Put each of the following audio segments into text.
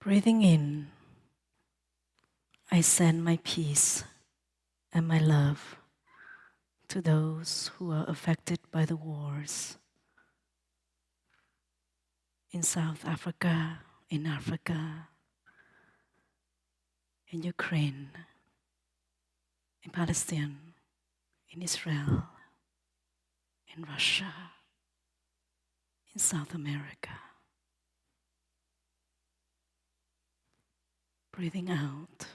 Breathing in, I send my peace and my love to those who are affected by the wars in South Africa, in Africa, in Ukraine, in Palestine, in Israel, in Russia, in South America. Breathing out,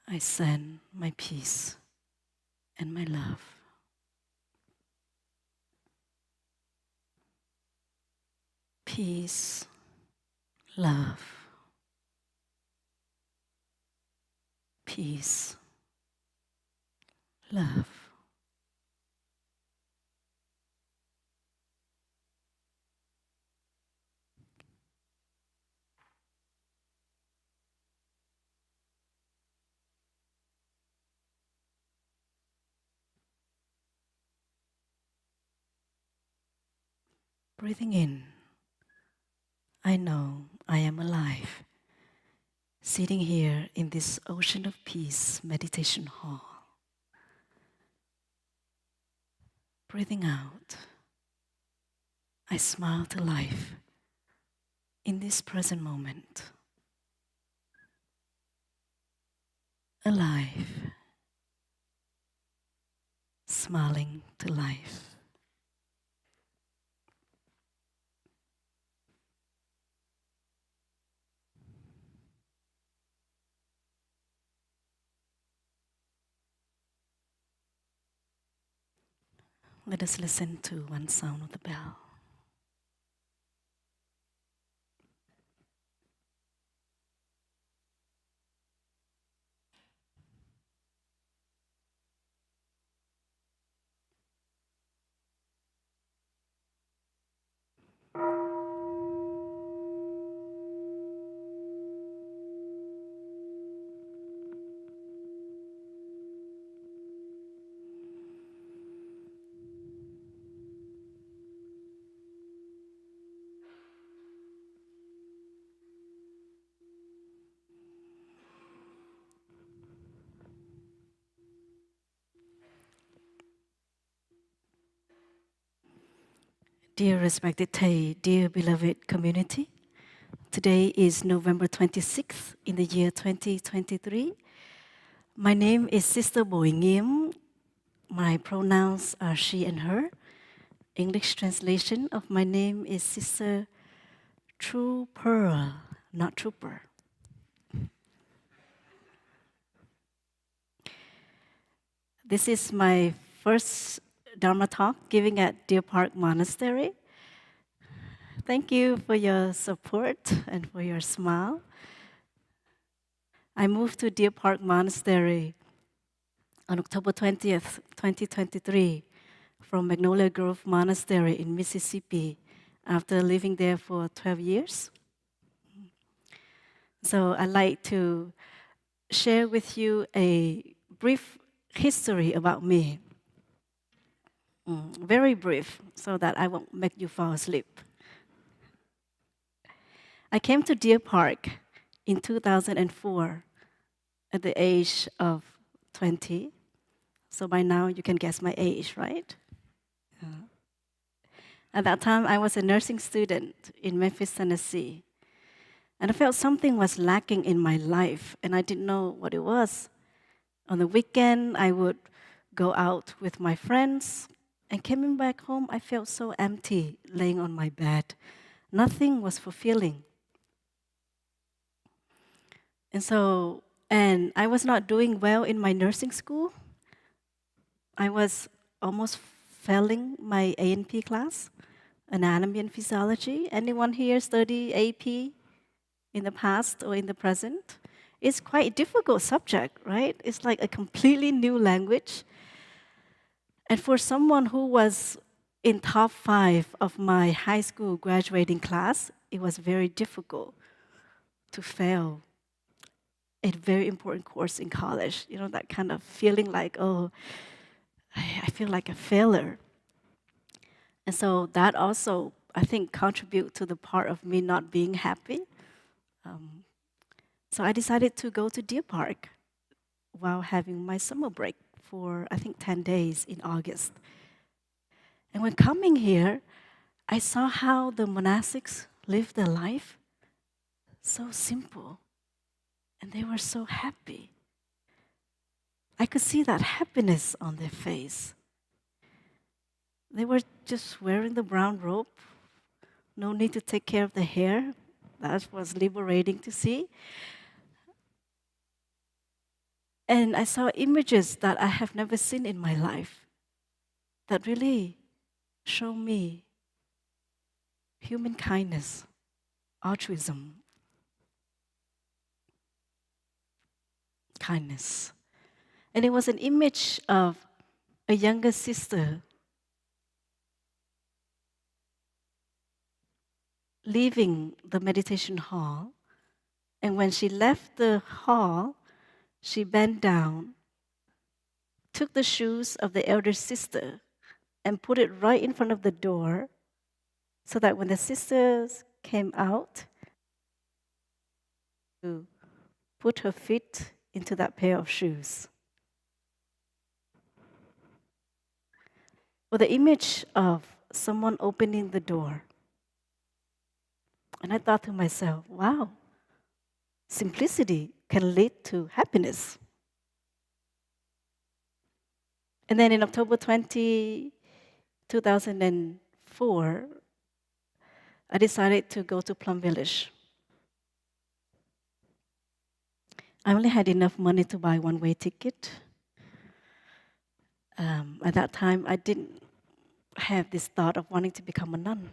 I send my peace and my love. Peace, love, peace, love. Breathing in, I know I am alive, sitting here in this ocean of peace meditation hall. Breathing out, I smile to life in this present moment. Alive, smiling to life. Let us listen to one sound of the bell. Dear respected Thầy, dear beloved community, today is November 26th in the year 2023. My name is Sister Bội Nghiêm. My pronouns are she and her. English translation of my name is Sister True Pearl, not Trooper. This is my first Dharma talk giving at Deer Park Monastery. Thank you for your support and for your smile. I moved to Deer Park Monastery on October 20th, 2023 from Magnolia Grove Monastery in Mississippi after living there for 12 years. So I'd like to share with you a brief history about me. Very brief, so that I won't make you fall asleep. I came to Deer Park in 2004 at the age of 20. So by now you can guess my age, right? At that time, I was a nursing student in Memphis, Tennessee. And I felt something was lacking in my life, and I didn't know what it was. On the weekend, I would go out with my friends, and coming back home, I felt so empty laying on my bed. Nothing was fulfilling. And I was not doing well in my nursing school. I was almost failing my A&P class, anatomy and physiology. Anyone here study AP in the past or in the present? It's quite a difficult subject, right? It's like a completely new language. And for someone who was in top 5 of my high school graduating class, it was very difficult to fail a very important course in college. You know, that kind of feeling like, oh, I feel like a failure. And so that also, I think, contribute to the part of me not being happy. So I decided to go to Deer Park while having my summer break for, I think, 10 days in August. And when coming here, I saw how the monastics live their life so simple, and they were so happy. I could see that happiness on their face. They were just wearing the brown robe, no need to take care of the hair. That was liberating to see. And I saw images that I have never seen in my life that really show me human kindness, altruism, kindness. And it was an image of a younger sister leaving the meditation hall. And when she left the hall, she bent down, took the shoes of the elder sister, and put it right in front of the door so that when the sisters came out, to put her feet into that pair of shoes. Or the image of someone opening the door. And I thought to myself, wow, simplicity can lead to happiness. And then in October 2004, I decided to go to Plum Village. I only had enough money to buy one-way ticket. At that time, I didn't have this thought of wanting to become a nun.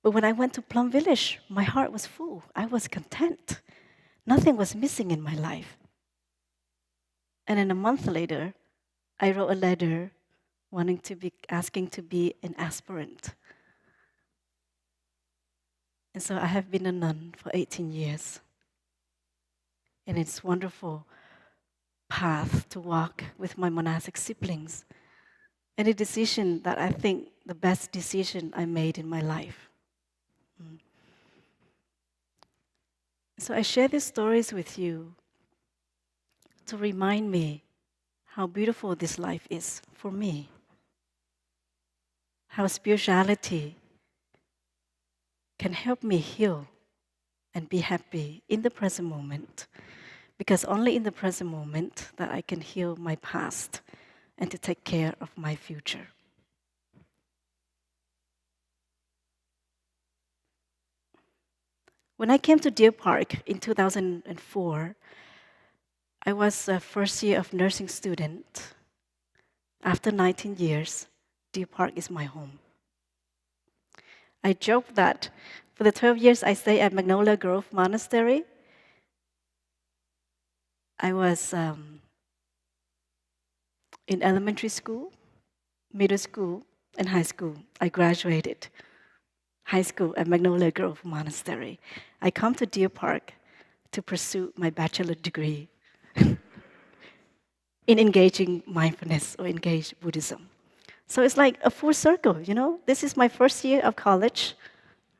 But when I went to Plum Village, my heart was full. I was content. Nothing was missing in my life. And then a month later, I wrote a letter asking to be an aspirant. And so I have been a nun for 18 years. And it's a wonderful path to walk with my monastic siblings. And a decision that I think the best decision I made in my life. So I share these stories with you to remind me how beautiful this life is for me. How spirituality can help me heal and be happy in the present moment. Because only in the present moment that I can heal my past and to take care of my future. When I came to Deer Park in 2004, I was a first year of nursing student. After 19 years, Deer Park is my home. I joke that for the 12 years I stayed at Magnolia Grove Monastery, I was in elementary school, middle school, and high school. I graduated high school at Magnolia Grove Monastery. I come to Deer Park to pursue my bachelor degree in engaging mindfulness or engage Buddhism. So it's like a full circle, you know? This is my first year of college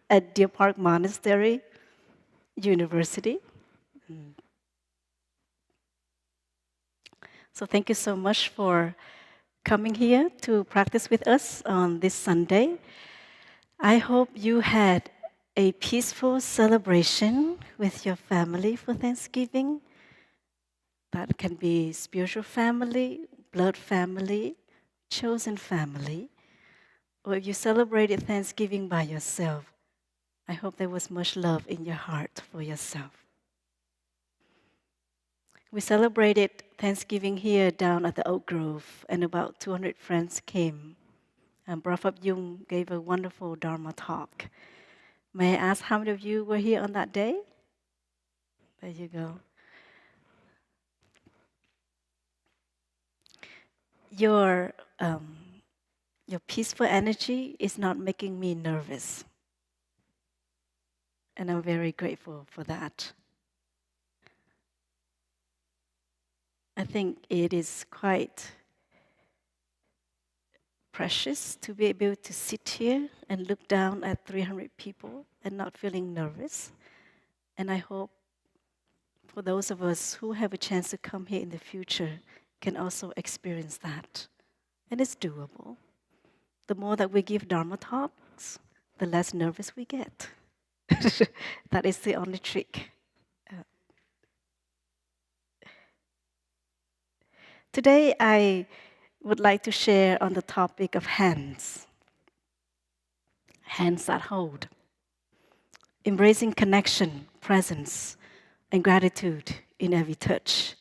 at Deer Park Monastery University. So thank you so much for coming here to practice with us on this Sunday. I hope you had a peaceful celebration with your family for Thanksgiving. That can be spiritual family, blood family, chosen family. Or if you celebrated Thanksgiving by yourself, I hope there was much love in your heart for yourself. We celebrated Thanksgiving here down at the Oak Grove, and about 200 friends came. And Prabhupada Jung gave a wonderful Dharma talk. May I ask how many of you were here on that day? There you go. Your peaceful energy is not making me nervous. And I'm very grateful for that. I think it is quite precious to be able to sit here and look down at 300 people and not feeling nervous. And I hope for those of us who have a chance to come here in the future can also experience that. And it's doable. The more that we give Dharma talks, the less nervous we get. That is the only trick. Today, I would like to share on the topic of hands. Hands that hold. Embracing connection, presence, and gratitude in every touch.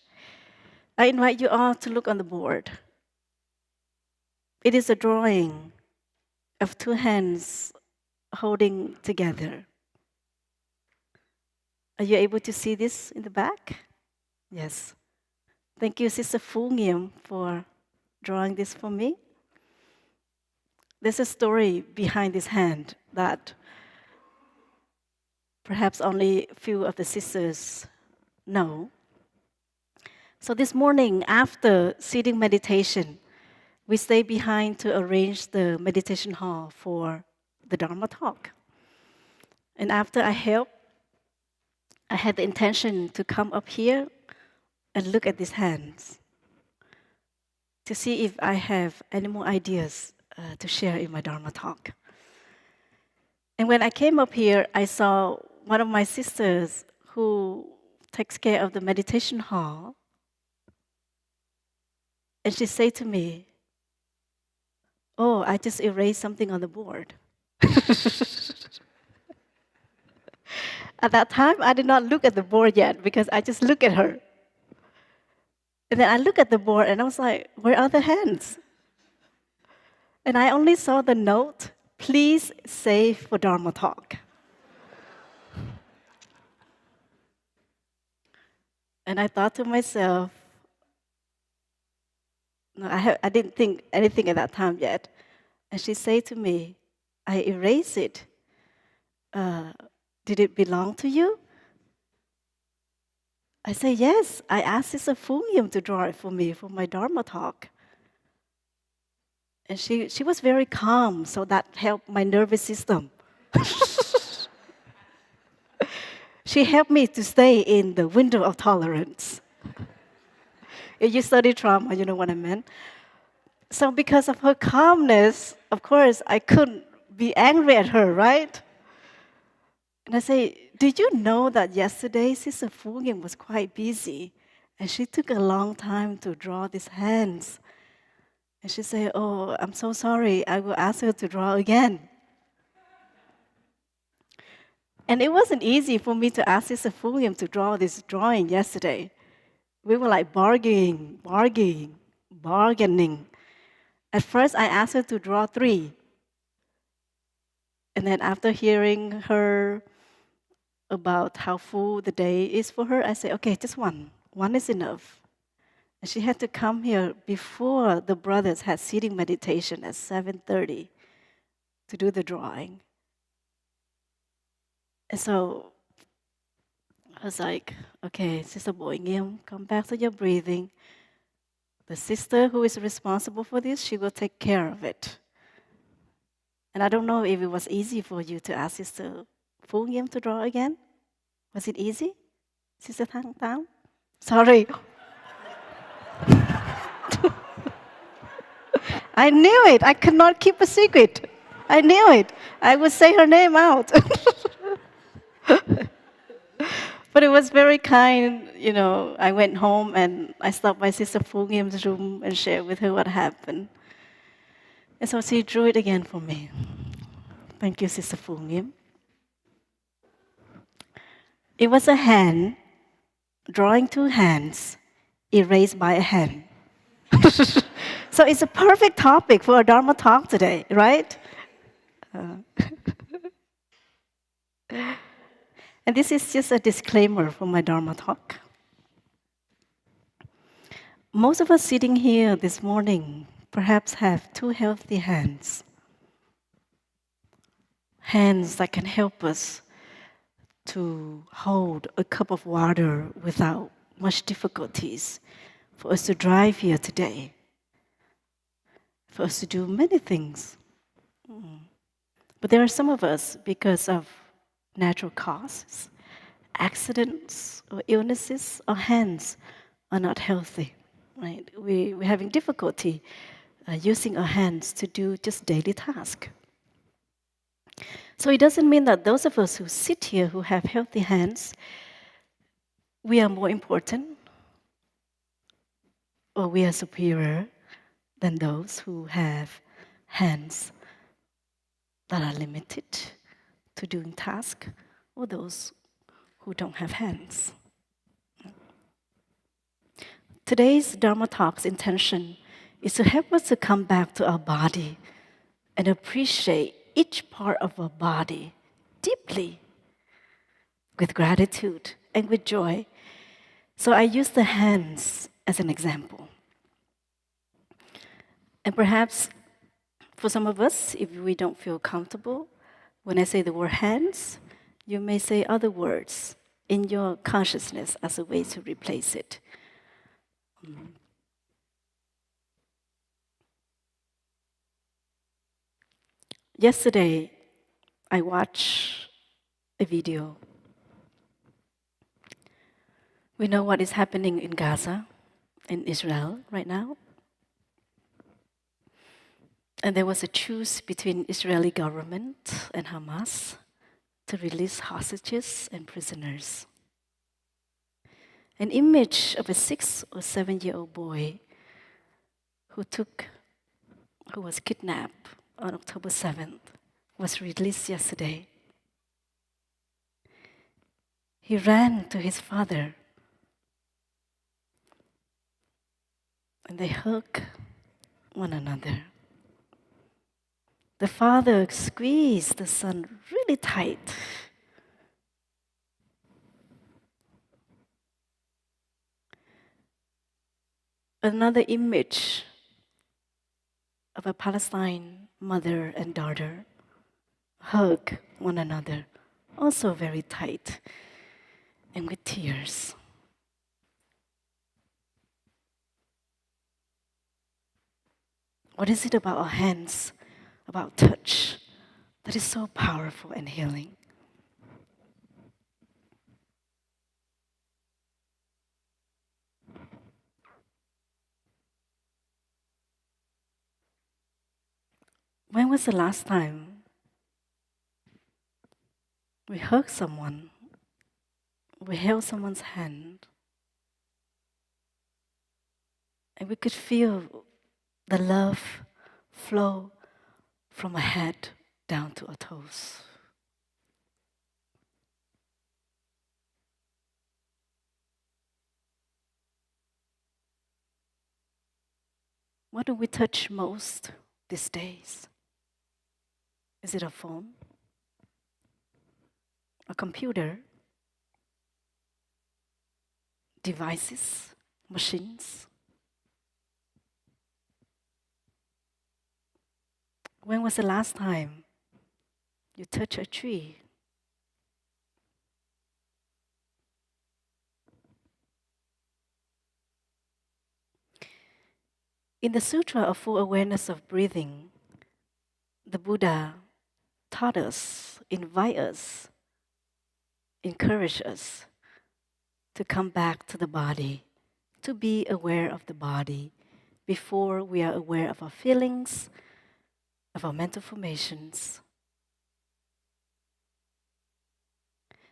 I invite you all to look on the board. It is a drawing of two hands holding together. Are you able to see this in the back? Yes. Thank you, Sister Bội Nghiêm, for drawing this for me. There's a story behind this hand that perhaps only a few of the sisters know. So this morning, after sitting meditation, we stayed behind to arrange the meditation hall for the Dharma talk. And after I helped, I had the intention to come up here and look at these hands to see if I have any more ideas to share in my Dharma talk. And when I came up here, I saw one of my sisters who takes care of the meditation hall. And she said to me, "Oh, I just erased something on the board." At that time, I did not look at the board yet because I just looked at her. And then I looked at the board and I was like, where are the hands? And I only saw the note, "Please save for Dharma talk." And I thought to myself, no, I didn't think anything at that time yet. And she said to me, "I erased it. Did it belong to you?" I say, "Yes, I asked Sister Bội Nghiêm to draw it for me for my Dharma talk." And she was very calm, so that helped my nervous system. She helped me to stay in the window of tolerance. If you study trauma, you know what I meant. So because of her calmness, of course, I couldn't be angry at her, right? And I say, "Did you know that yesterday Sister Bội Nghiêm was quite busy and she took a long time to draw these hands?" And she said, "Oh, I'm so sorry. I will ask her to draw again." And it wasn't easy for me to ask Sister Bội Nghiêm to draw this drawing yesterday. We were like bargaining. At first, I asked her to draw 3. And then after hearing her about how full the day is for her, I said, "Okay, just one. One is enough." And she had to come here before the brothers had sitting meditation at 7:30 to do the drawing. And so I was like, "Okay, Sister Bội Nghiêm, come back to your breathing. The sister who is responsible for this, she will take care of it." And I don't know if it was easy for you to ask Sister Bội Nghiêm to draw again. Was it easy, Sister Thang Tam? Sorry. I knew it. I could not keep a secret. I knew it. I would say her name out. But it was very kind. I went home and I stopped by Sister Bội Nghiêm room and shared with her what happened. And so she drew it again for me. Thank you, Sister Bội Nghiêm. It was a hand drawing 2 hands, erased by a hand. So it's a perfect topic for a Dharma talk today, right? And this is just a disclaimer for my Dharma talk. Most of us sitting here this morning perhaps have 2 healthy hands. Hands that can help us to hold a cup of water without much difficulties, for us to drive here today, for us to do many things. But there are some of us, because of natural causes, accidents or illnesses, our hands are not healthy, right? We're having difficulty using our hands to do just daily tasks. So it doesn't mean that those of us who sit here who have healthy hands, we are more important or we are superior than those who have hands that are limited to doing tasks or those who don't have hands. Today's Dharma Talk's intention is to help us to come back to our body and appreciate each part of our body deeply with gratitude and with joy. So I use the hands as an example. And perhaps for some of us, if we don't feel comfortable, when I say the word hands, you may say other words in your consciousness as a way to replace it. Yesterday, I watched a video. We know what is happening in Gaza, in Israel right now. And there was a truce between Israeli government and Hamas to release hostages and prisoners. An image of a 6 or 7-year-old boy who was kidnapped on October 7th was released yesterday. He ran to his father and they hugged one another. The father squeezed the son really tight. Another image of a Palestine mother and daughter hug one another, also very tight and with tears. What is it about our hands, about touch, that is so powerful and healing? When was the last time we hugged someone, we held someone's hand, and we could feel the love flow from our head down to our toes? What do we touch most these days? Is it a phone? A computer? Devices? Machines? When was the last time you touched a tree? In the Sutra of Full Awareness of Breathing, the Buddha taught us, invite us, encourage us to come back to the body, to be aware of the body before we are aware of our feelings, of our mental formations.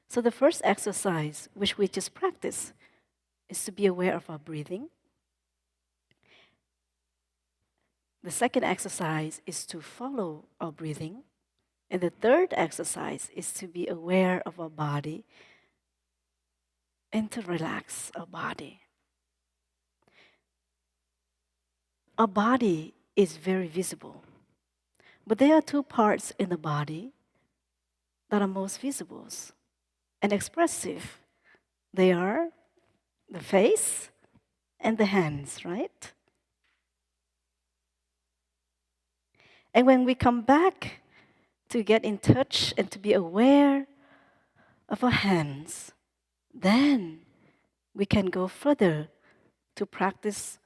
So the first exercise, which we just practice, is to be aware of our breathing. The second exercise is to follow our breathing. And the third exercise is to be aware of our body and to relax our body. Our body is very visible, but there are two parts in the body that are most visible and expressive. They are the face and the hands, right? And when we come back to get in touch and to be aware of our hands, then we can go further to practice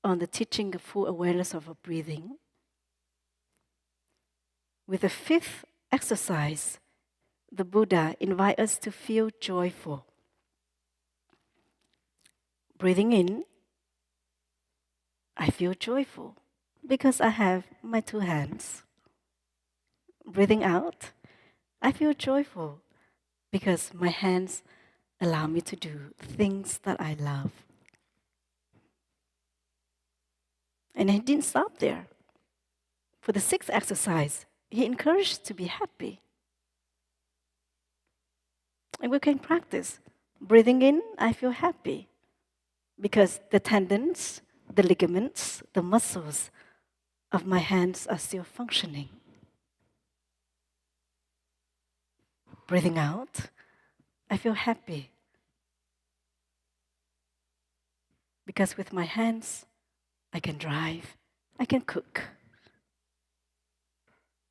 on the teaching of full awareness of our breathing. With the fifth exercise, the Buddha invites us to feel joyful. Breathing in, I feel joyful because I have my two hands. Breathing out, I feel joyful because my hands allow me to do things that I love. And he didn't stop there. For the sixth exercise, he encouraged to be happy. And we can practice. Breathing in, I feel happy because the tendons, the ligaments, the muscles of my hands are still functioning. Breathing out, I feel happy because with my hands, I can drive, I can cook,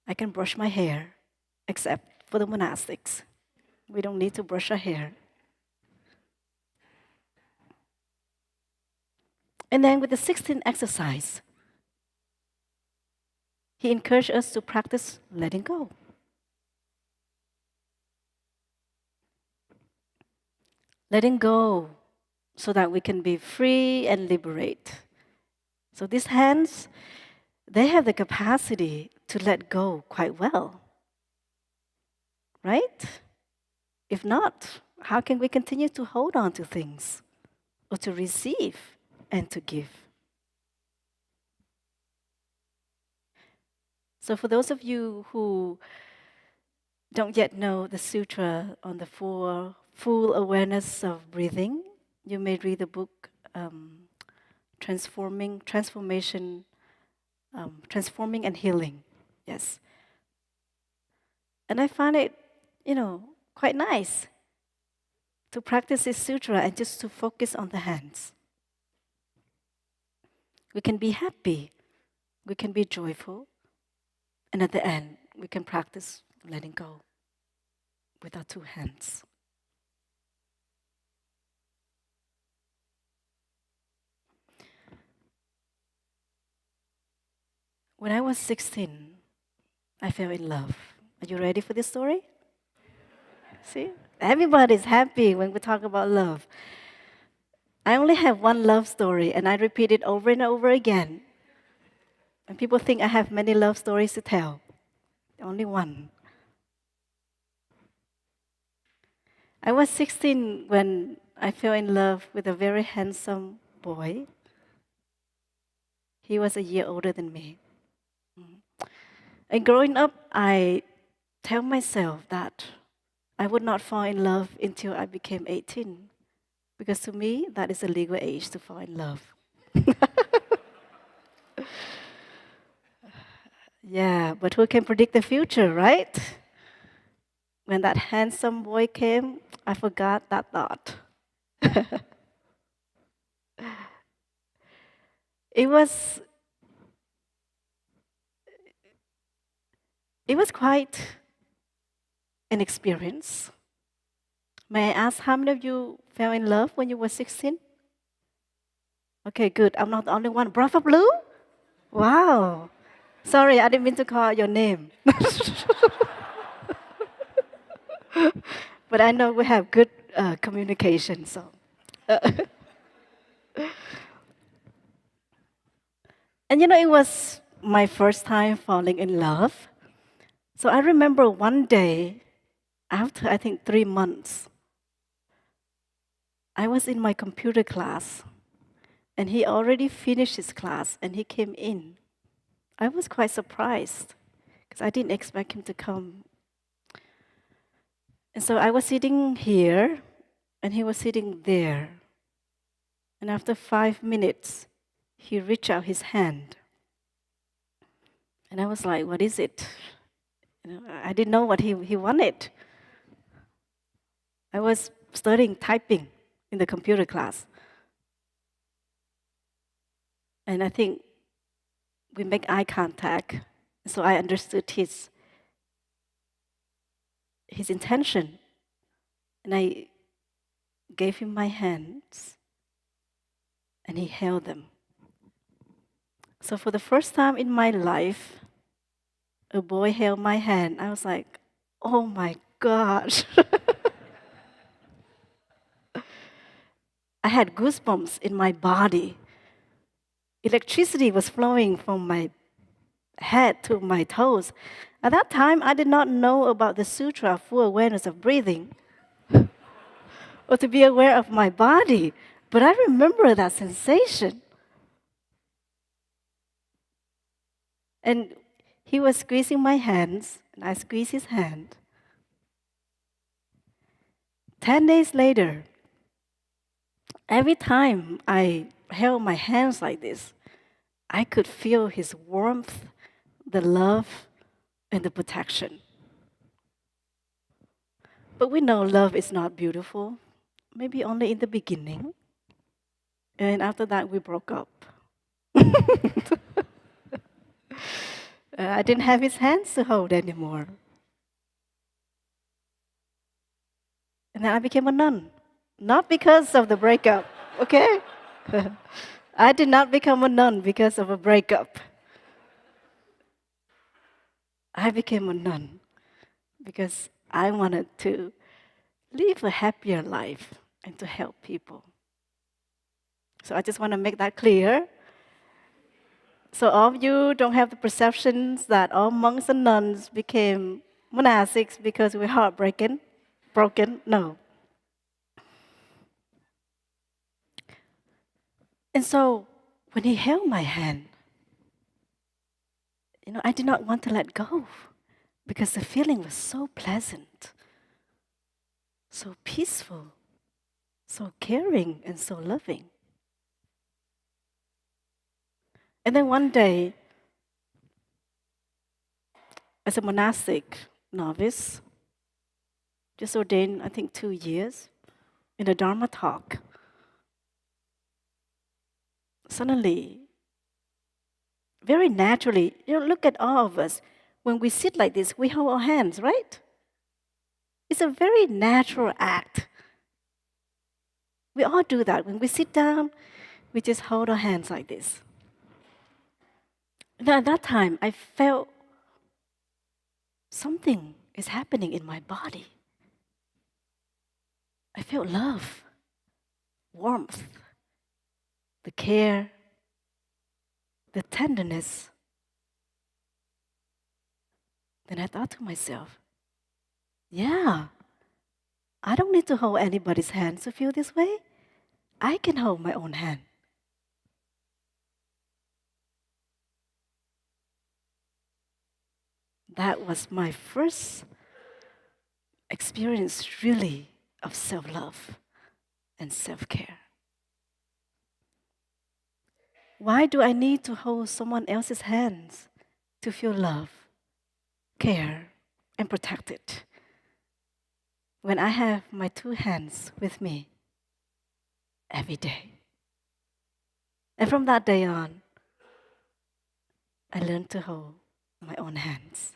I can brush my hair, except for the monastics. We don't need to brush our hair. And then with the 16th exercise, he encouraged us to practice letting go. Letting go so that we can be free and liberate. So these hands, they have the capacity to let go quite well. Right? If not, how can we continue to hold on to things or to receive and to give? So for those of you who don't yet know the sutra on the full awareness of breathing, you may read the book Transforming and Healing. Yes. And I find it, quite nice to practice this sutra and just to focus on the hands. We can be happy, we can be joyful, and at the end, we can practice letting go with our two hands. When I was 16, I fell in love. Are you ready for this story? See? Everybody's happy when we talk about love. I only have one love story, and I repeat it over and over again. And people think I have many love stories to tell. Only one. I was 16 when I fell in love with a very handsome boy. He was a year older than me. And growing up, I tell myself that I would not fall in love until I became 18. Because to me, that is a legal age to fall in love. Yeah, but who can predict the future, right? When that handsome boy came, I forgot that thought. It was quite an experience. May I ask how many of you fell in love when you were 16? Okay, good. I'm not the only one. Brother Blue? Wow. Sorry, I didn't mean to call your name. But I know we have good communication, so. And it was my first time falling in love. So I remember one day, after I think 3 months, I was in my computer class, and he already finished his class, and he came in. I was quite surprised, because I didn't expect him to come. And so I was sitting here, and he was sitting there. And after 5 minutes, he reached out his hand. And I was like, what is it? I didn't know what he wanted. I was studying typing in the computer class. And I think we make eye contact. So I understood his intention. And I gave him my hands, and he held them. So for the first time in my life, a boy held my hand. I was like, oh my gosh. I had goosebumps in my body. Electricity was flowing from my head to my toes. At that time, I did not know about the sutra, full awareness of breathing, or to be aware of my body. But I remember that sensation. And he was squeezing my hands, and I squeezed his hand. 10 days later, every time I held my hands like this, I could feel his warmth, the love, and the protection. But we know love is not beautiful, maybe only in the beginning. And after that, we broke up. I didn't have his hands to hold anymore. And then I became a nun. Not because of the breakup, okay? I did not become a nun because of a breakup. I became a nun because I wanted to live a happier life and to help people. So I just want to make that clear. So all of you don't have the perceptions that all monks and nuns became monastics because we're heartbroken. Broken? No. And so when he held my hand, I did not want to let go because the feeling was so pleasant, so peaceful, so caring, and so loving. And then one day, as a monastic novice, just ordained, I think, 2 years, in a Dharma talk, suddenly, very naturally, look at all of us. When we sit like this, we hold our hands, right? It's a very natural act. We all do that. When we sit down, we just hold our hands like this. And at that time, I felt something is happening in my body. I felt love, warmth, the care, the tenderness. Then I thought to myself, yeah, I don't need to hold anybody's hand to feel this way. I can hold my own hand. That was my first experience, really, of self-love and self-care. Why do I need to hold someone else's hands to feel love, care, and protected when I have my 2 hands with me every day? And from that day on, I learned to hold my own hands.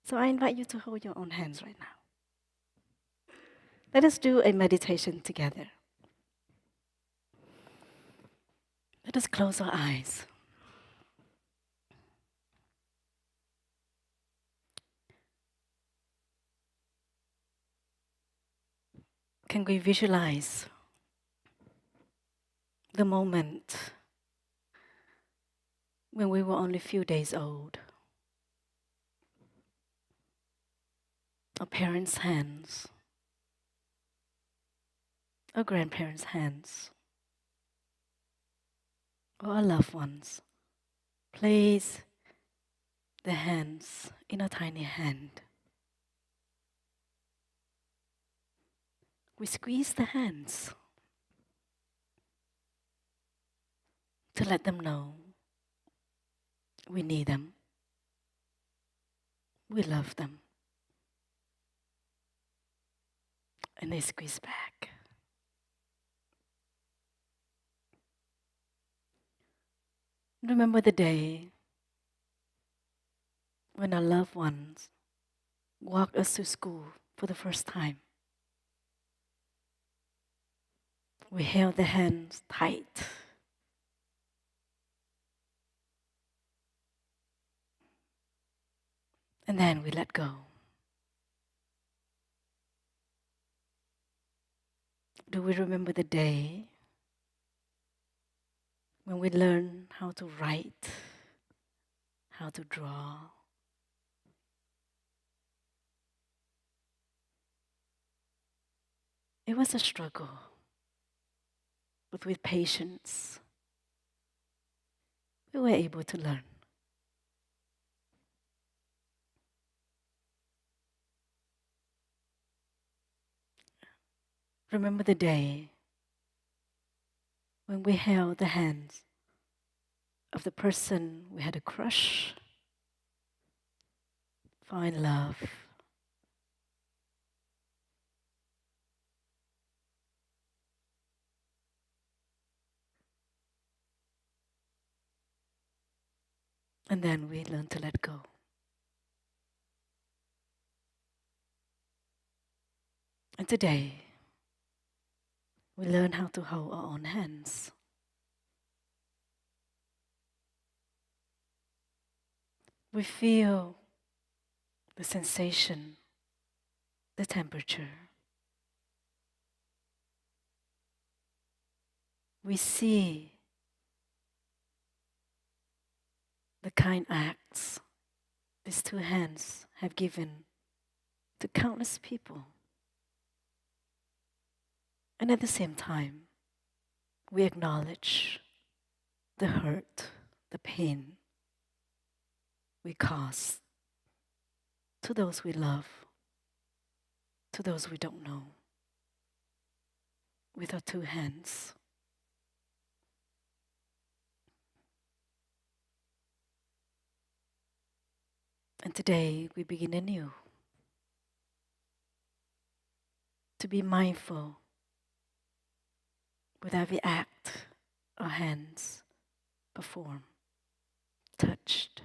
So I invite you to hold your own hands right now. Let us do a meditation together. Let us close our eyes. Can we visualize the moment when we were only a few days old? Our parents' hands, our grandparents' hands, or our loved ones place their hands in a tiny hand. We squeeze the hands to let them know we need them, we love them, and they squeeze back. Remember the day when our loved ones walked us to school for the first time. We held their hands tight. And then we let go. Do we remember the day when we learned how to write, how to draw? It was a struggle, but with patience, we were able to learn. Remember the day when we held the hands of the person we had a crush, fall in love. And then we learn to let go. And today, we learn how to hold our own hands. We feel the sensation, the temperature. We see the kind acts these two hands have given to countless people. And at the same time, we acknowledge the hurt, the pain we cause to those we love, to those we don't know, with our two hands. And today we begin anew to be mindful with every act our hands perform, touched,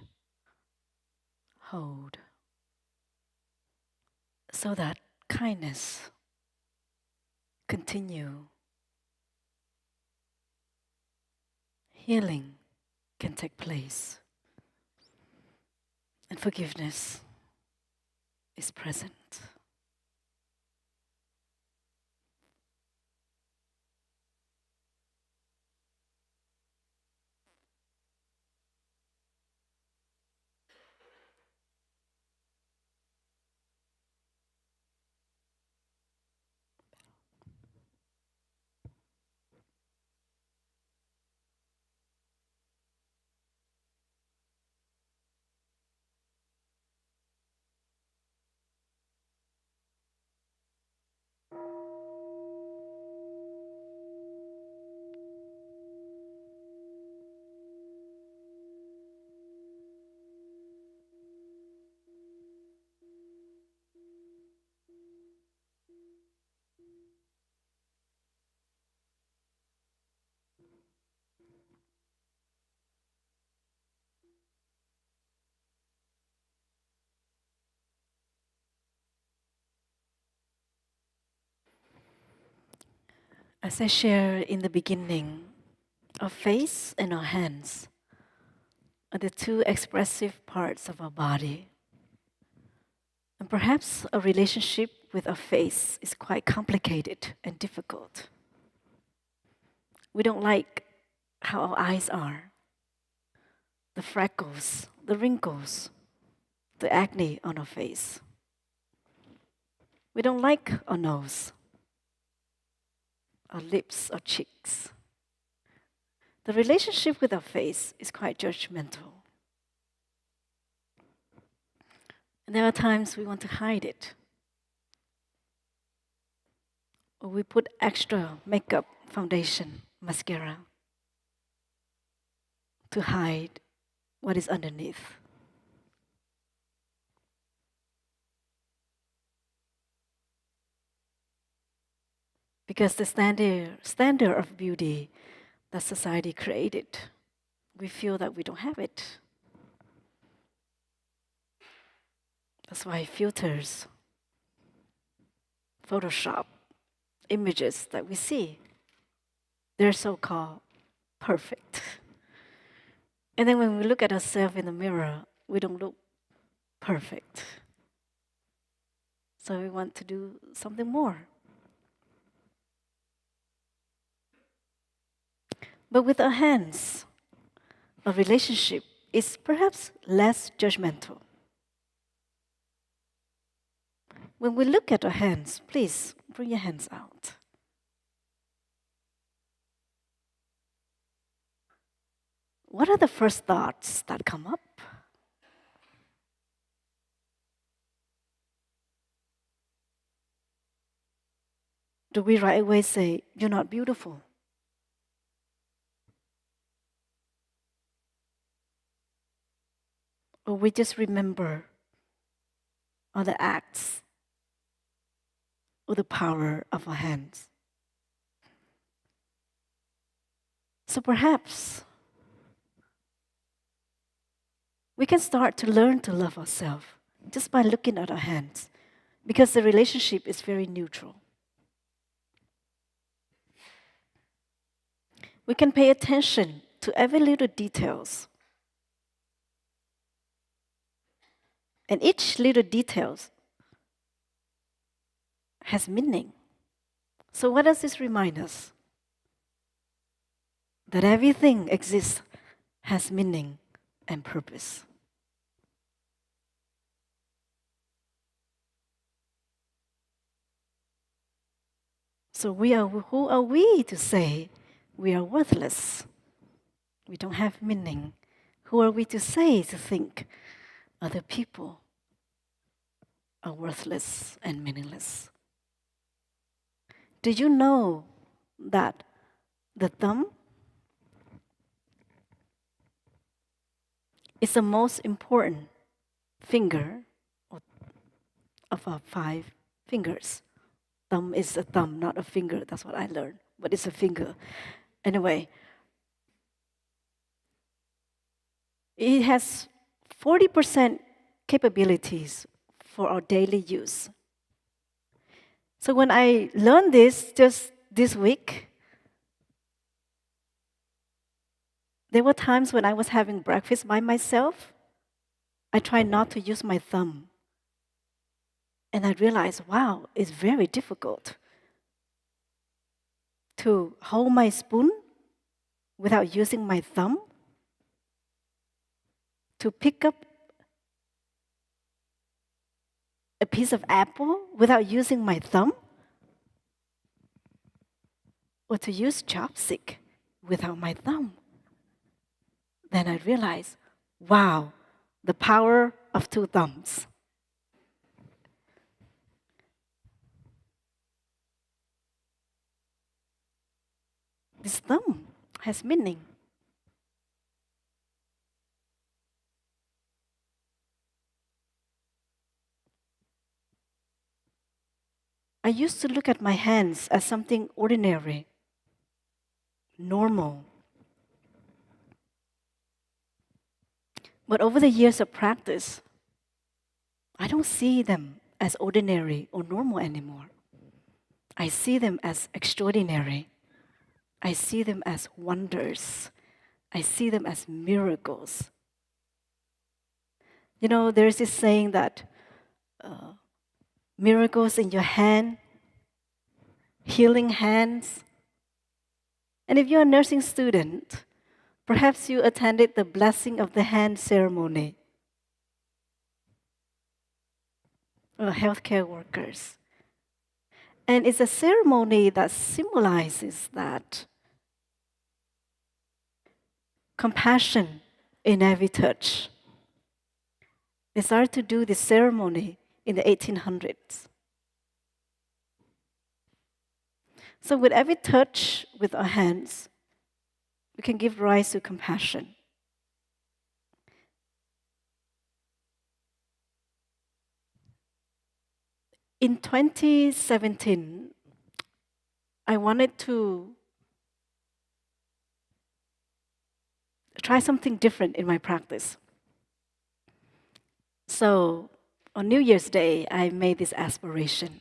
hold, so that kindness continue, healing can take place, and forgiveness is present. As I shared in the beginning, our face and our hands are the two expressive parts of our body. And perhaps a relationship with our face is quite complicated and difficult. We don't like how our eyes are, the freckles, the wrinkles, the acne on our face. We don't like our nose, our lips, our cheeks. The relationship with our face is quite judgmental. And there are times we want to hide it. Or we put extra makeup, foundation, mascara to hide what is underneath. Because the standard of beauty that society created, we feel that we don't have it. That's why filters, Photoshop, images that we see, they're so-called perfect. And then when we look at ourselves in the mirror, we don't look perfect. So we want to do something more. But with our hands, a relationship is perhaps less judgmental. When we look at our hands, please bring your hands out. What are the first thoughts that come up? Do we right away say, "You're not beautiful"? Or we just remember other acts or the power of our hands? So perhaps we can start to learn to love ourselves just by looking at our hands, because the relationship is very neutral. We can pay attention to every little details. And each little details has meaning. So what does this remind us? That everything exists, has meaning and purpose. So who are we to say we are worthless? We don't have meaning. Who are we to say, to think other people are worthless and meaningless? Did you know that the thumb is the most important finger of our 5 fingers? Thumb is a thumb, not a finger. That's what I learned. But it's a finger. Anyway, it has 40% capabilities for our daily use. So when I learned this just this week, there were times when I was having breakfast by myself. I tried not to use my thumb. And I realized, wow, it's very difficult to hold my spoon without using my thumb, to pick up a piece of apple without using my thumb, or to use chopstick without my thumb. Then I realized, wow, the power of 2 thumbs. This thumb has meaning. I used to look at my hands as something ordinary, normal. But over the years of practice, I don't see them as ordinary or normal anymore. I see them as extraordinary. I see them as wonders. I see them as miracles. You know, there's this saying that miracles in your hand, healing hands. And if you're a nursing student, perhaps you attended the blessing of the hand ceremony. Or healthcare workers. And it's a ceremony that symbolizes that compassion in every touch. They started to do this ceremony in the 1800s. So with every touch with our hands, we can give rise to compassion. In 2017, I wanted to try something different in my practice. So on New Year's Day, I made this aspiration.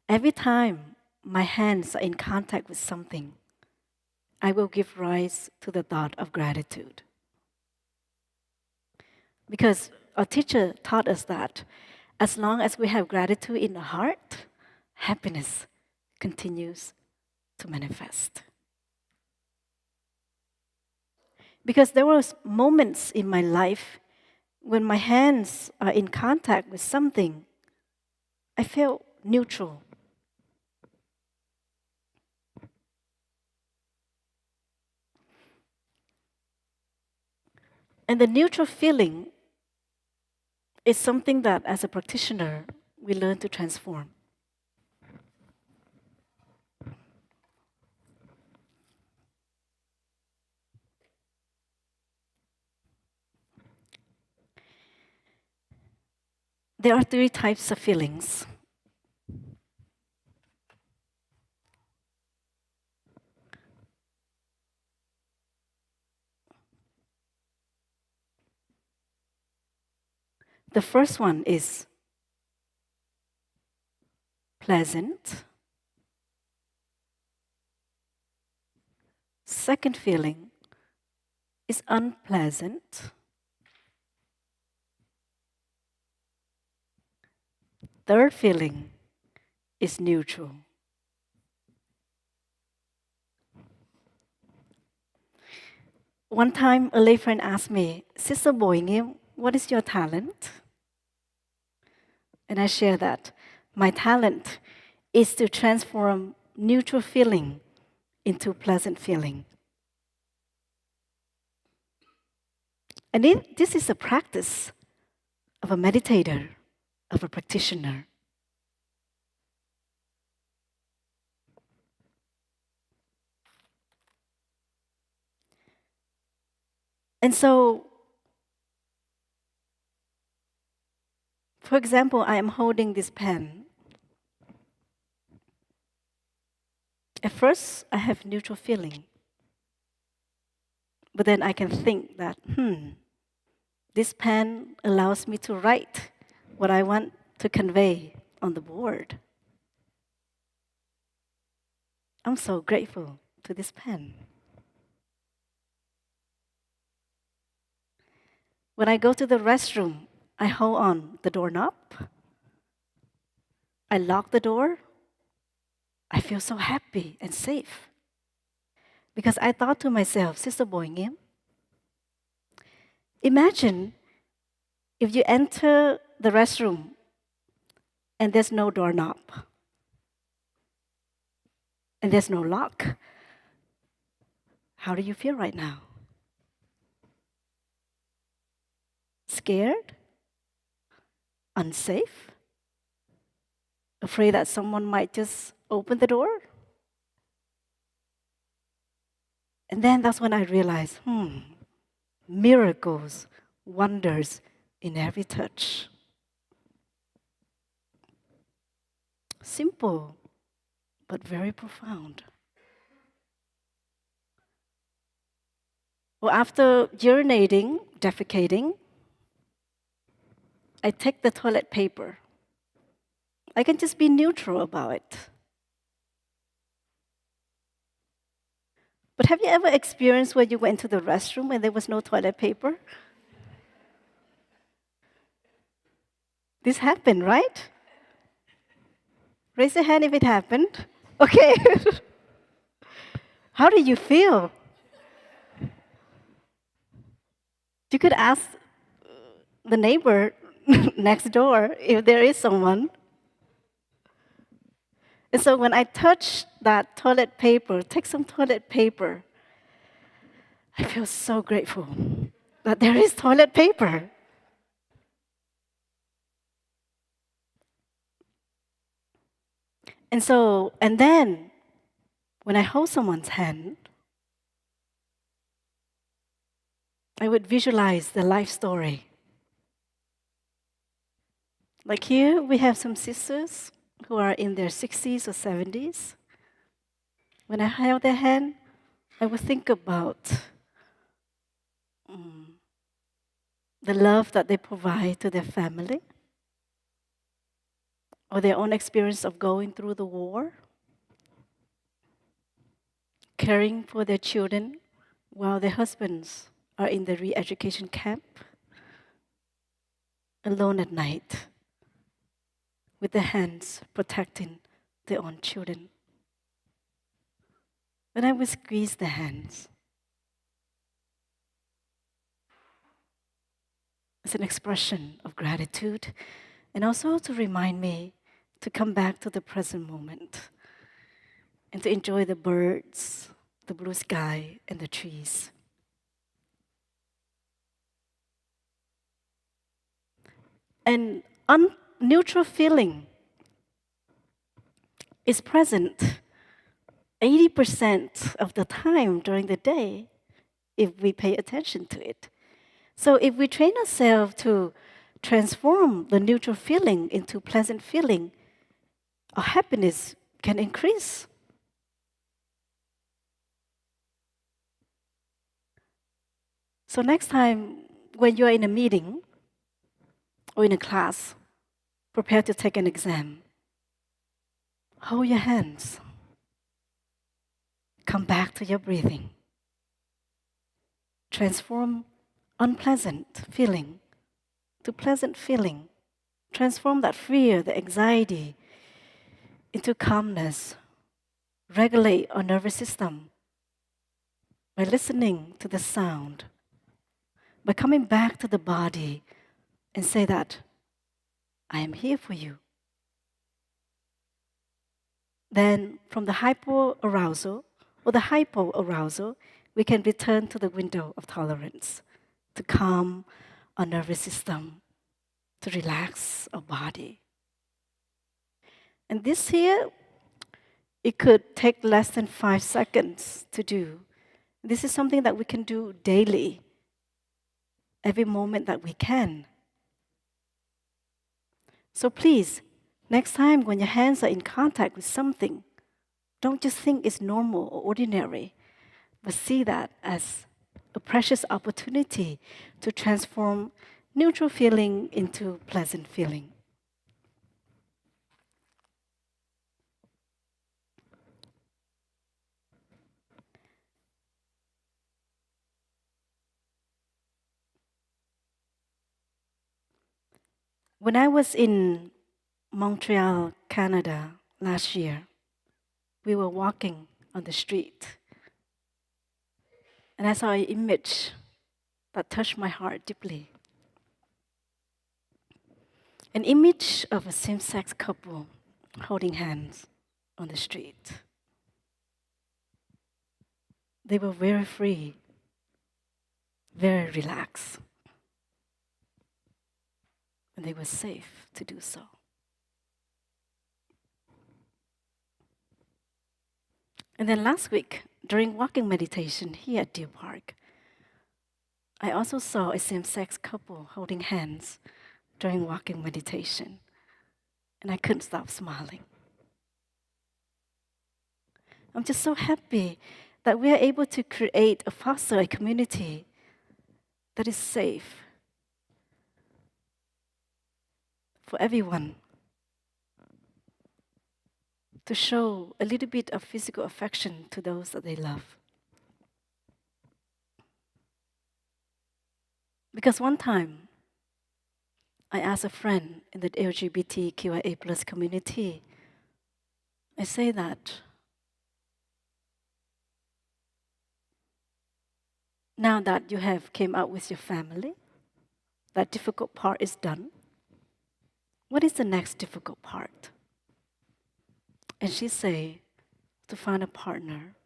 Every time my hands are in contact with something, I will give rise to the thought of gratitude. Because our teacher taught us that as long as we have gratitude in the heart, happiness continues to manifest. Because there was moments in my life when my hands are in contact with something, I felt neutral. And the neutral feeling is something that, as a practitioner, we learn to transform. There are 3 types of feelings. The first one is pleasant. Second feeling is unpleasant. Third feeling is neutral. One time, a lay friend asked me, Sister Bội Nghiêm, what is your talent? And I share that my talent is to transform neutral feeling into pleasant feeling. And this is a practice of a meditator, of a practitioner. And so, for example, I am holding this pen. At first, I have neutral feeling. But then I can think that, this pen allows me to write what I want to convey on the board. I'm so grateful to this pen. When I go to the restroom, I hold on the doorknob. I lock the door. I feel so happy and safe. Because I thought to myself, Sister Bội Nghiêm, imagine if you enter the restroom and there's no doorknob and there's no lock. How do you feel right now? Scared? Unsafe? Afraid that someone might just open the door? And then that's when I realized, miracles, wonders in every touch. Simple, but very profound. Well, after urinating, defecating, I take the toilet paper. I can just be neutral about it. But have you ever experienced where you went to the restroom and there was no toilet paper? This happened, right? Raise your hand if it happened. Okay. How do you feel? You could ask the neighbor next door if there is someone. And so when I touch that toilet paper, take some toilet paper, I feel so grateful that there is toilet paper. And then when I hold someone's hand, I would visualize the life story. Like here, we have some sisters who are in their 60s or 70s. When I held their hand, I would think about the love that they provide to their family, or their own experience of going through the war, caring for their children while their husbands are in the re-education camp. alone at night, with their hands protecting their own children. When I would squeeze their hands, as an expression of gratitude, and also to remind me to come back to the present moment and to enjoy the birds, the blue sky, and the trees. And neutral feeling is present 80% of the time during the day if we pay attention to it. So if we train ourselves to transform the neutral feeling into pleasant feeling, our happiness can increase. So next time when you are in a meeting or in a class, prepare to take an exam, hold your hands. Come back to your breathing. Transform unpleasant feeling to pleasant feeling. Transform that fear, the anxiety, into calmness. Regulate our nervous system by listening to the sound, by coming back to the body and say that, I am here for you. Then from the hypoarousal or the hypoarousal, we can return to the window of tolerance to calm our nervous system, to relax our body. And this here, it could take less than 5 seconds to do. This is something that we can do daily, every moment that we can. So please, next time when your hands are in contact with something, don't just think it's normal or ordinary, but see that as a precious opportunity to transform neutral feeling into pleasant feeling. When I was in Montreal, Canada last year, we were walking on the street, and I saw an image that touched my heart deeply. An image of a same-sex couple holding hands on the street. They were very free, very relaxed, and they were safe to do so. And then last week, during walking meditation here at Deer Park, I also saw a same-sex couple holding hands during walking meditation, and I couldn't stop smiling. I'm just so happy that we are able to create, foster a community that is safe for everyone to show a little bit of physical affection to those that they love. Because one time, I asked a friend in the LGBTQIA plus community, I say that now that you have came out with your family, that difficult part is done. What is the next difficult part? And she say, to find a partner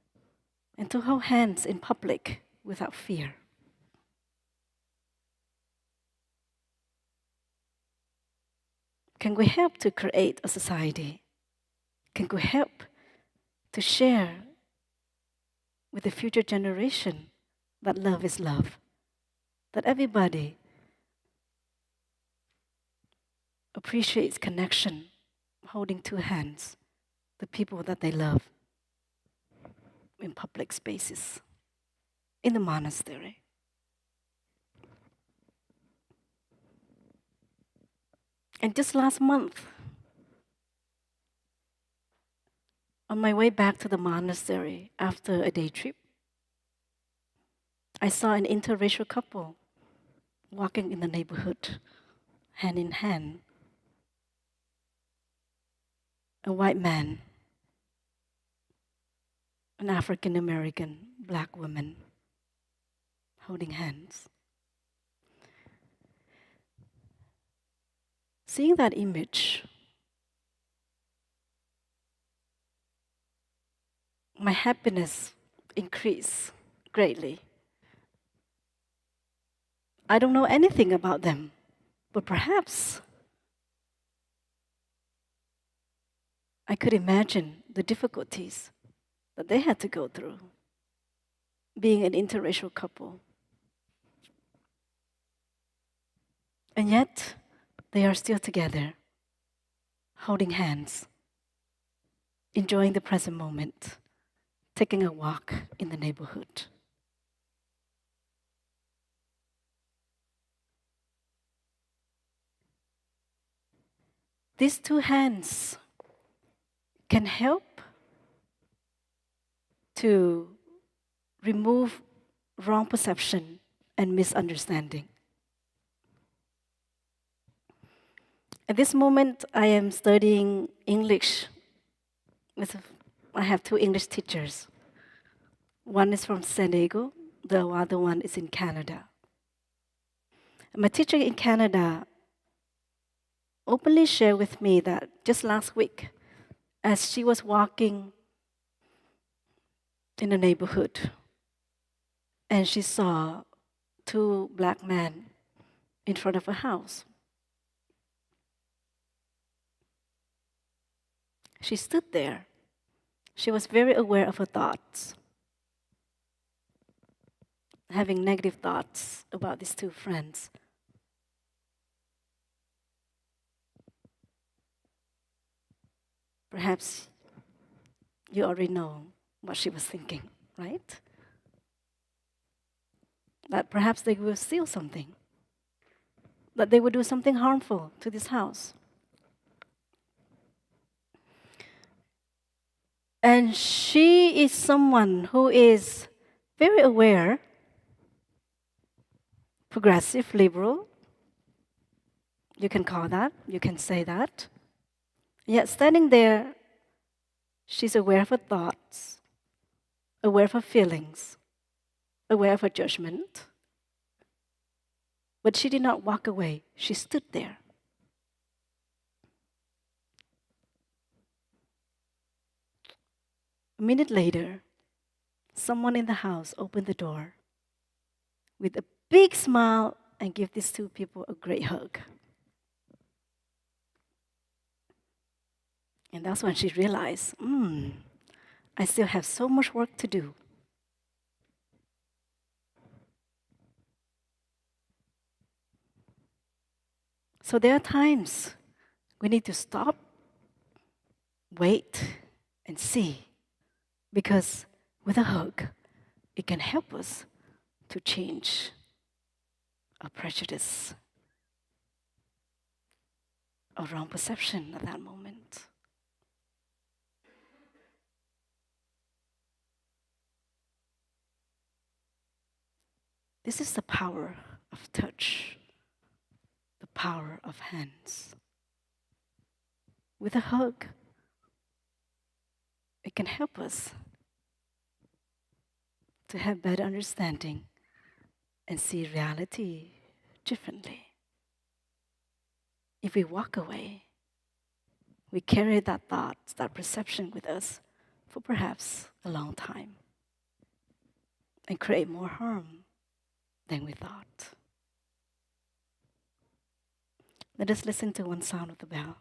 and to hold hands in public without fear. Can we help to create a society? Can we help to share with the future generation that love is love? That everybody appreciates connection, holding two hands, the people that they love in public spaces, in the monastery. And just last month, on my way back to the monastery after a day trip, I saw an interracial couple walking in the neighborhood, hand in hand, a white man, an African American black woman holding hands. Seeing that image, my happiness increased greatly. I don't know anything about them, but perhaps I could imagine the difficulties that they had to go through being an interracial couple. And yet, they are still together, holding hands, enjoying the present moment, taking a walk in the neighborhood. These two hands can help to remove wrong perception and misunderstanding. At this moment, I am studying English. I have two English teachers. One is from San Diego, the other one is in Canada. My teacher in Canada openly shared with me that just last week, as she was walking in the neighborhood, and she saw two black men in front of a house. She stood there. She was very aware of her thoughts, having negative thoughts about these two friends. Perhaps you already know what she was thinking, right? That perhaps they will steal something, that they will do something harmful to this house. And she is someone who is very aware, progressive, liberal. You can call that, you can say that. Yet standing there, she's aware of her thoughts, aware of her feelings, aware of her judgment. But she did not walk away, she stood there. A minute later, someone in the house opened the door with a big smile and gave these two people a great hug. And that's when she realized, I still have so much work to do. So there are times we need to stop, wait, and see. Because with a hug, it can help us to change our prejudice, our wrong perception at that moment. This is the power of touch, the power of hands. With a hug, it can help us to have better understanding and see reality differently. If we walk away, we carry that thought, that perception with us for perhaps a long time and create more harm than we thought. Let us listen to one sound of the bell.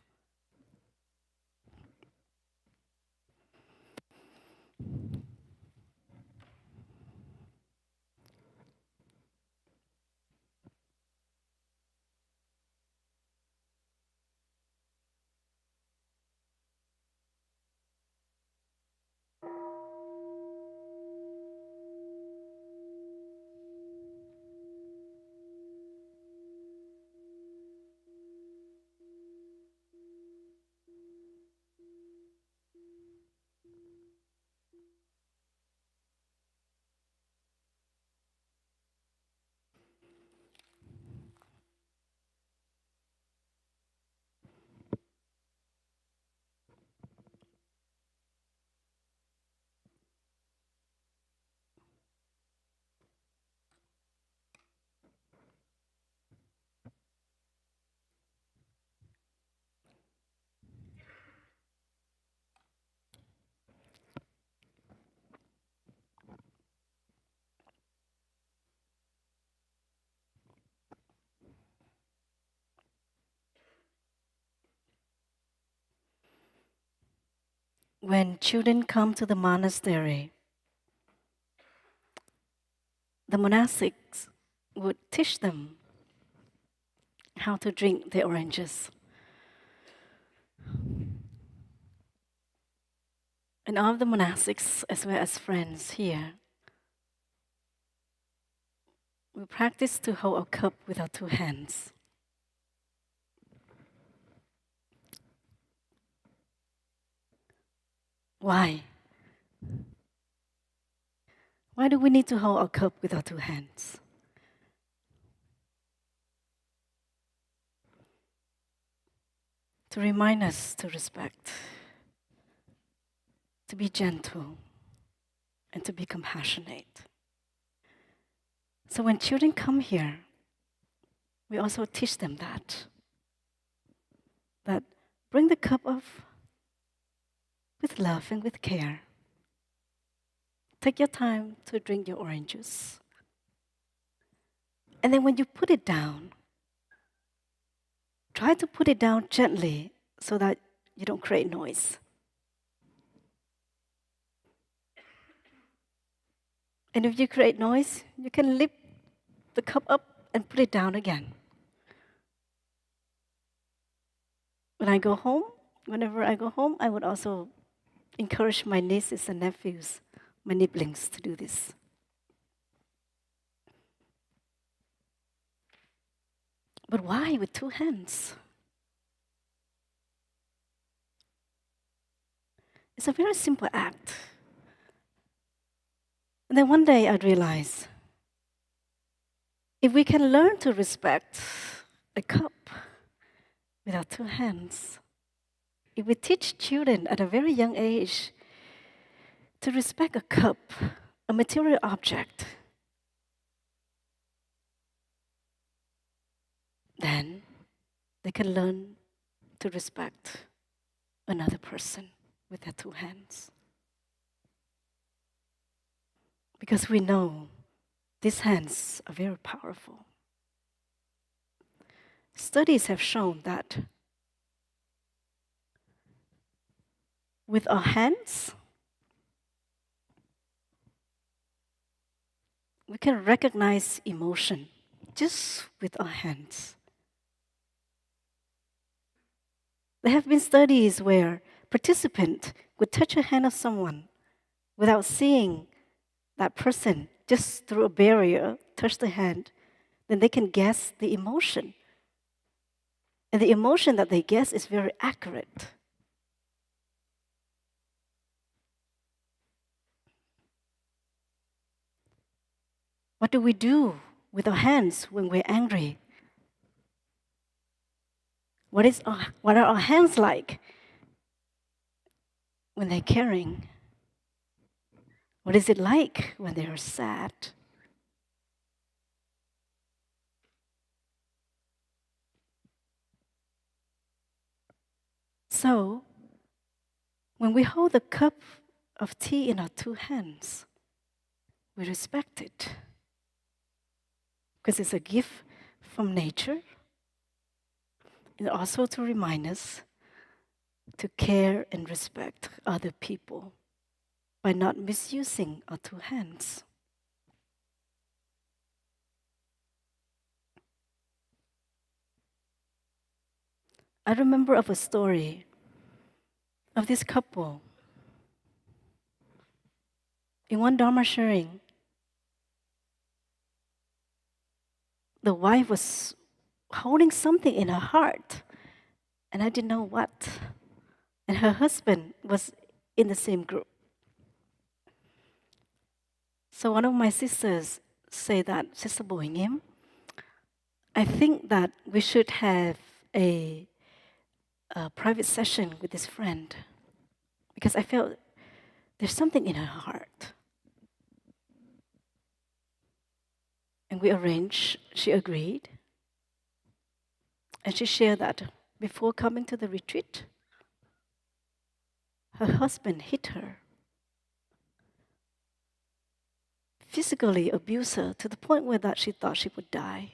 when children come to the monastery, the monastics would teach them how to drink the oranges. And all of the monastics, as well as friends here, we practice to hold a cup with our two hands. Why? Why do we need to hold a cup with our two hands? To remind us to respect, to be gentle, and to be compassionate. So when children come here, we also teach them that bring the cup up with love and with care. Take your time to drink your orange juice. And then when you put it down, try to put it down gently so that you don't create noise. And if you create noise, you can lift the cup up and put it down again. Whenever I go home, I would also encourage my nieces and nephews, my nibblings, to do this. But why with two hands? It's a very simple act. And then one day I realized, if we can learn to respect a cup with our two hands, if we teach children at a very young age to respect a cup, a material object, then they can learn to respect another person with their two hands. Because we know these hands are very powerful. Studies have shown that with our hands, we can recognize emotion just with our hands. There have been studies where participants would touch a hand of someone without seeing that person, just through a barrier, touch the hand, then they can guess the emotion. And the emotion that they guess is very accurate. What do we do with our hands when we're angry? What are our hands like when they're caring? What is it like when they are sad? So, when we hold the cup of tea in our two hands, we respect it. Because it's a gift from nature. And also to remind us to care and respect other people by not misusing our two hands. I remember of a story of this couple. In one Dharma sharing, the wife was holding something in her heart, and I didn't know what. And her husband was in the same group. So one of my sisters said that, Sister Bội Nghiêm, I think that we should have a private session with this friend because I felt there's something in her heart. And we arranged, she agreed. And she shared that before coming to the retreat, her husband hit her, physically abused her to the point where that she thought she would die.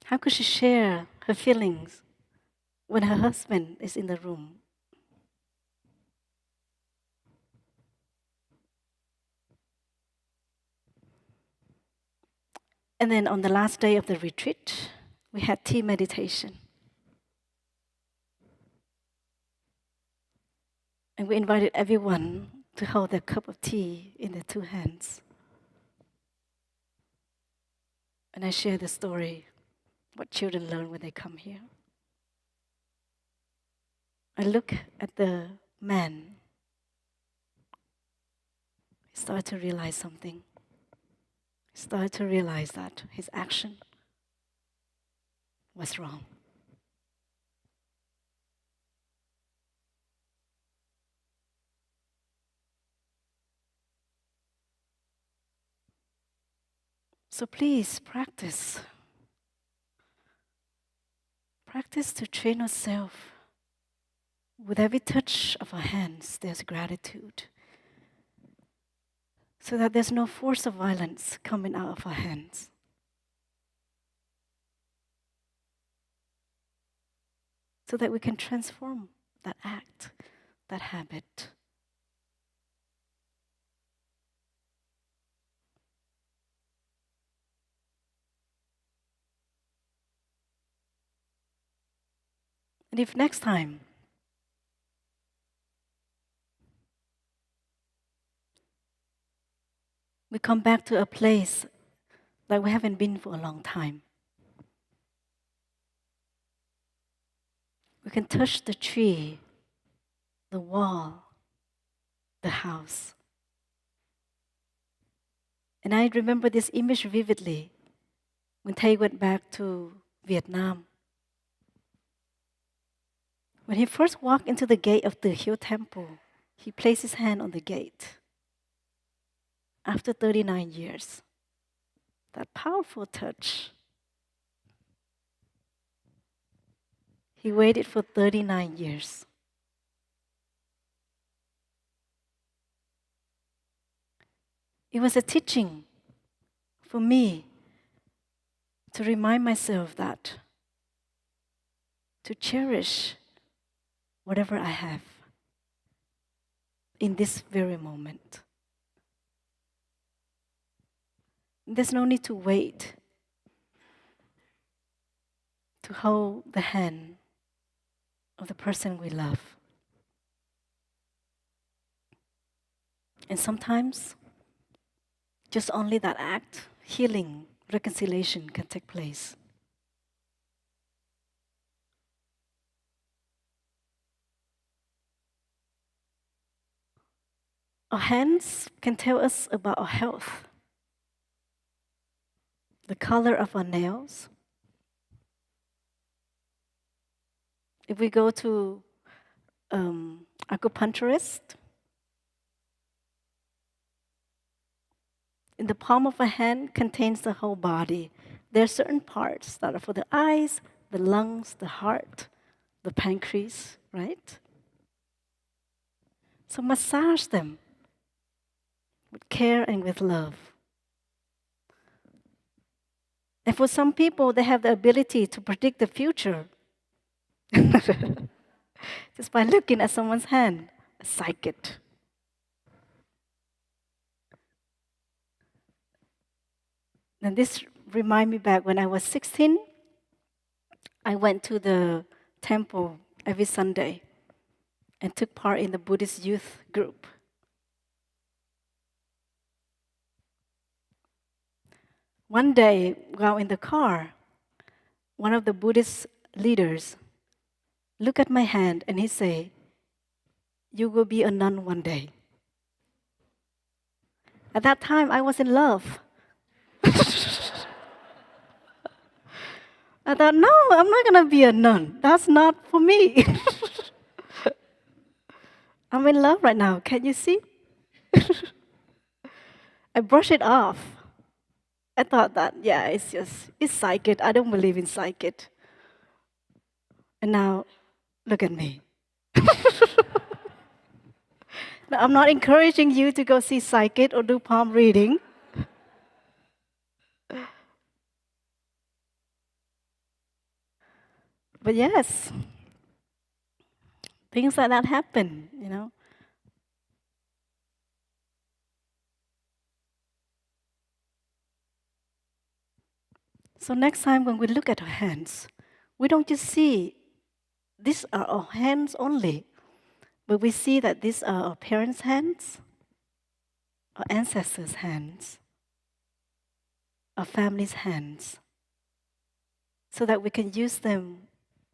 How could she share her feelings when her husband is in the room. And then on the last day of the retreat, we had tea meditation. And we invited everyone to hold their cup of tea in their two hands. And I share the story, what children learn when they come here. I look at the man. He started to realize something. He started to realize that his action was wrong. So please practice. Practice to train ourselves. With every touch of our hands, there's gratitude. So that there's no force of violence coming out of our hands. So that we can transform that act, that habit. And if next time we come back to a place that we haven't been for a long time, we can touch the tree, the wall, the house. And I remember this image vividly when Thay went back to Vietnam. When he first walked into the gate of the Hill Temple, he placed his hand on the gate. After 39 years, that powerful touch. He waited for 39 years. It was a teaching for me to remind myself that to cherish whatever I have in this very moment. There's no need to wait to hold the hand of the person we love. And sometimes, just only that act, healing, reconciliation can take place. Our hands can tell us about our health, the color of our nails. If we go to acupuncturist, in the palm of a hand contains the whole body. There are certain parts that are for the eyes, the lungs, the heart, the pancreas, right? So massage them with care and with love. And for some people, they have the ability to predict the future. Just by looking at someone's hand, a psychic. And this reminds me back when I was 16, I went to the temple every Sunday and took part in the Buddhist youth group. One day, while in the car, one of the Buddhist leaders looked at my hand and he said, "You will be a nun one day." At that time, I was in love. I thought, no, I'm not going to be a nun. That's not for me. I'm in love right now. Can you see? I brushed it off. I thought that, yeah, it's psychic. I don't believe in psychic. And now, look at me. Now, I'm not encouraging you to go see psychic or do palm reading. But yes, Things like that happen, you know. So next time when we look at our hands, we don't just see these are our hands only, but we see that these are our parents' hands, our ancestors' hands, our family's hands, so that we can use them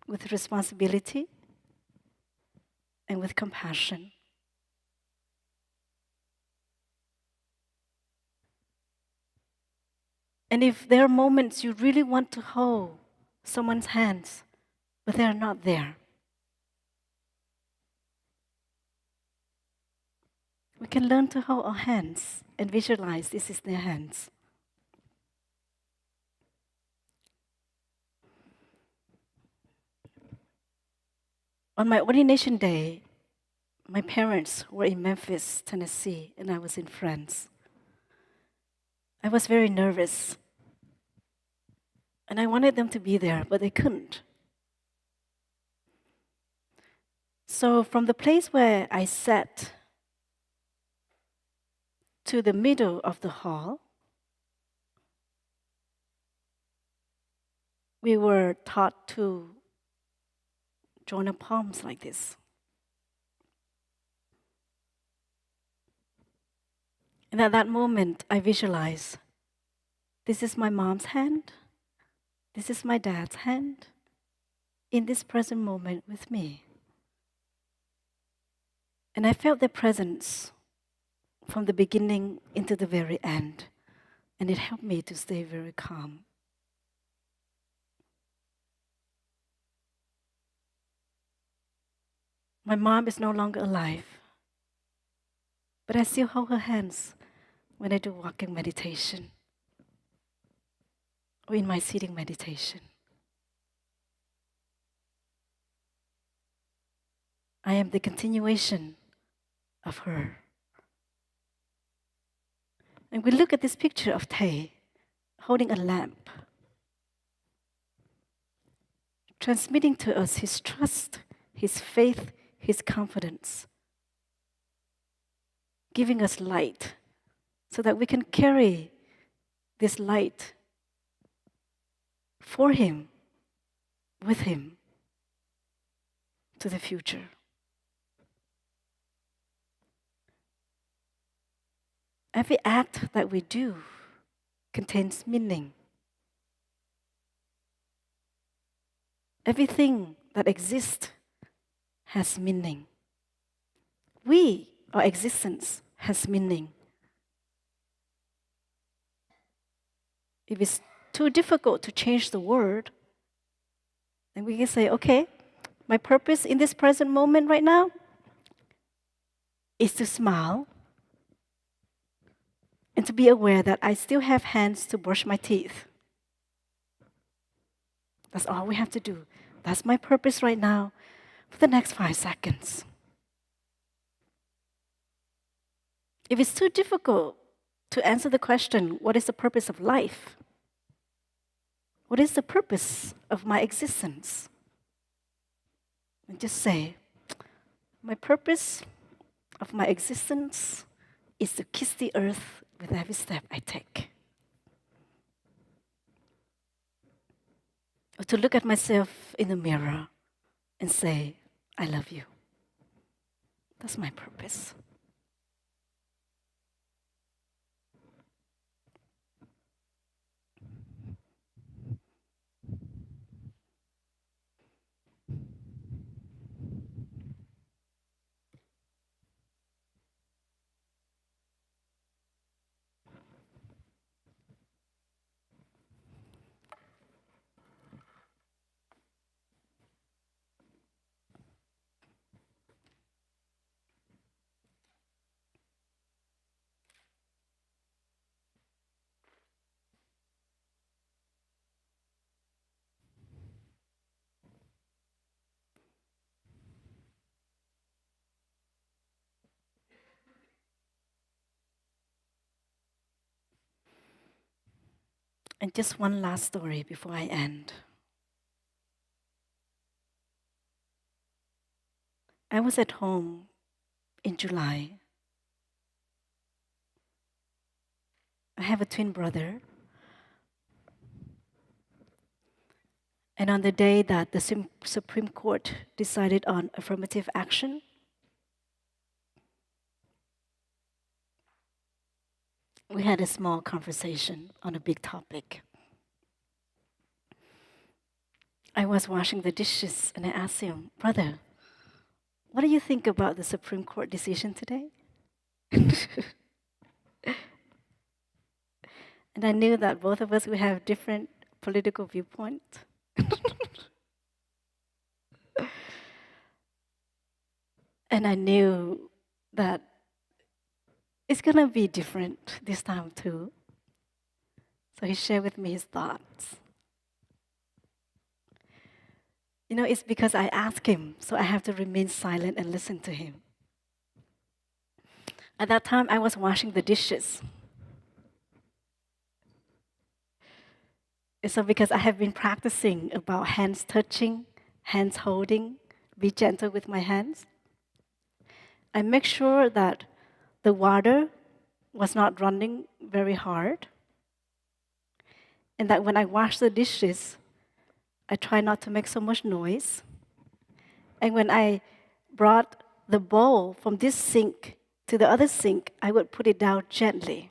with responsibility and with compassion. And if there are moments you really want to hold someone's hands, but they're not there, we can learn to hold our hands and visualize this is their hands. On my ordination day, my parents were in Memphis, Tennessee, and I was in France. I was very nervous, and I wanted them to be there, but they couldn't. So, from the place where I sat to the middle of the hall, we were taught to join our palms like this. And at that moment, I visualized this is my mom's hand, this is my dad's hand, in this present moment with me. And I felt their presence from the beginning into the very end, and it helped me to stay very calm. My mom is no longer alive, but I still hold her hands when I do walking meditation or in my sitting meditation. I am the continuation of her. And we look at this picture of Tay holding a lamp, transmitting to us his trust, his faith, his confidence, giving us light so that we can carry this light for him, with him, to the future. Every act that we do contains meaning. Everything that exists has meaning. Our existence has meaning. If it's too difficult to change the world, then we can say, okay, my purpose in this present moment right now is to smile and to be aware that I still have hands to brush my teeth. That's all we have to do. That's my purpose right now for the next 5 seconds. If it's too difficult to answer the question, what is the purpose of life? What is the purpose of my existence? And just say, my purpose of my existence is to kiss the earth with every step I take. Or to look at myself in the mirror and say, I love you. That's my purpose. And just one last story before I end. was at home in July. I have a twin brother. And on the day that the Supreme Court decided on affirmative action, we had a small conversation on a big topic. I was washing the dishes and I asked him, "Brother, what do you think about the Supreme Court decision today?" And I knew that both of us would have different political viewpoints. And I knew that it's going to be different this time too. So he shared with me his thoughts. You know, it's because I asked him, so I have to remain silent and listen to him. At that time, I was washing the dishes. So because I have been practicing about hands touching, hands holding, be gentle with my hands, I make sure that the water was not running very hard, and that when I wash the dishes, I try not to make so much noise. And when I brought the bowl from this sink to the other sink, I would put it down gently.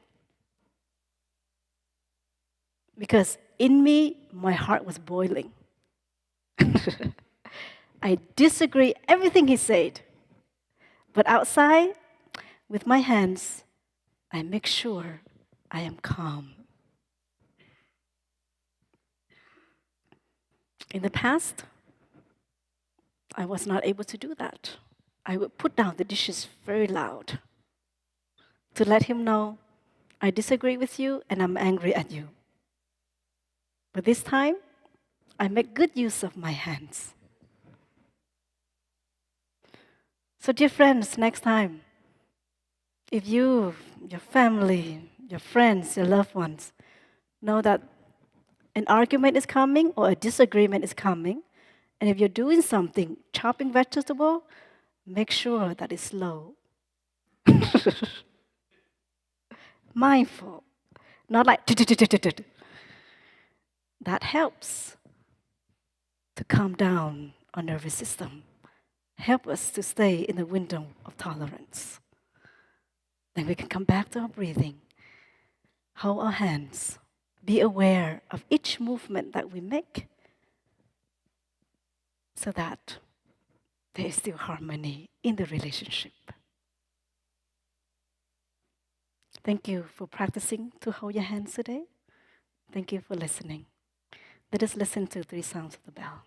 Because in me, my heart was boiling. I disagree everything he said. But outside, with my hands, I make sure I am calm. In the past, I was not able to do that. I would put down the dishes very loud to let him know I disagree with you and I'm angry at you. But this time, I make good use of my hands. So, dear friends, next time, if you, your family, your friends, your loved ones know that an argument is coming or a disagreement is coming, and if you're doing something, chopping vegetable, make sure that it's slow. Mindful, not like that helps to calm down our nervous system, help us to stay in the window of tolerance. Then we can come back to our breathing, hold our hands, be aware of each movement that we make so that there is still harmony in the relationship. Thank you for practicing to hold your hands today. Thank you for listening. Let us listen to 3 sounds of the bell.